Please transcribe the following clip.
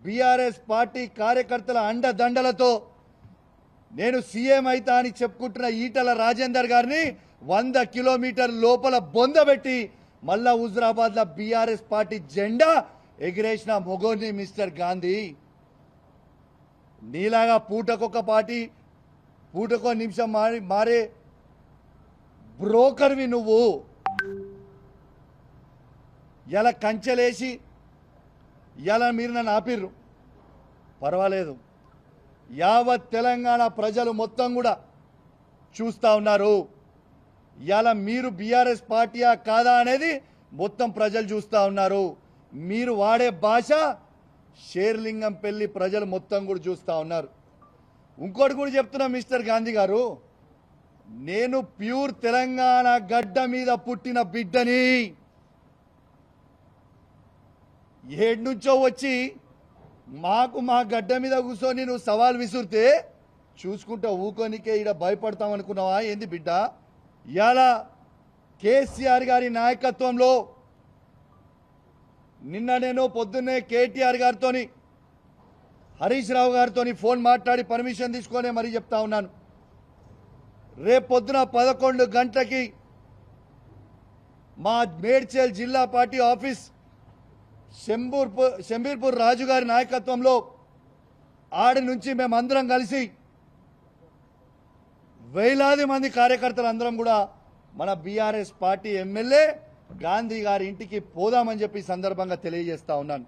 BRS party కార్యకర్తల అండదండలతో నేను సీఎం అయితా అని చెప్పుకుంటున్న ఈటల రాజేందర్ గారిని 100 కిలోమీటర్ల లోపల బొందబెట్టి మళ్ళా హుజరాబాద్లో బీఆర్ఎస్ పార్టీ జెండా ఎగిరేసిన మొగోని మిస్టర్ గాంధీ. నీలాగా పూటకొక పార్టీ పూటకో నిమిషం మారే బ్రోకర్వి నువ్వు. ఇలా కంచెలేసి ఇలా మీరు నన్ను ఆపిర్రు, పర్వాలేదు. యావత్ తెలంగాణ ప్రజలు మొత్తం కూడా చూస్తూ ఉన్నారు. ఇలా మీరు బీఆర్ఎస్ పార్టీయా కాదా అనేది మొత్తం ప్రజలు చూస్తూ ఉన్నారు. మీరు వాడే భాష షేర్లింగం పెళ్లి ప్రజలు మొత్తం కూడా చూస్తూ ఉన్నారు. ఇంకోటి కూడా చెప్తున్నా మిస్టర్ గాంధీ గారు, నేను ప్యూర్ తెలంగాణ గడ్డ మీద పుట్టిన బిడ్డని. ఏడు నుంచో వచ్చి మా గడ్డ మీద కూర్చొని నువ్వు సవాల్ విసురితే చూసుకుంటా ఊకోనికే ఇక్కడ భయపడతాం అనుకున్నావా ఏంది బిడ్డ? ఇవాళ కేసీఆర్ గారి నాయకత్వంలో నిన్న నేను పొద్దున్నే కేటీఆర్ గారితో హరీష్ రావు గారితో ఫోన్ మాట్లాడి పర్మిషన్ తీసుకొని మరీ చెప్తా ఉన్నాను. రేపు పొద్దున 11 గంటలకి మా మేడ్చల్ జిల్లా పార్టీ ఆఫీస్ శంబీర్పూర్ రాజు గారి నాయకత్వంలో ఆడి నుంచి మేమందరం కలిసి వేలాది మంది కార్యకర్తలు అందరం కూడా మన బీఆర్ఎస్ పార్టీ ఎమ్మెల్యే గాంధీ గారి ఇంటికి పోదామని చెప్పి సందర్భంగా తెలియజేస్తా ఉన్నాను.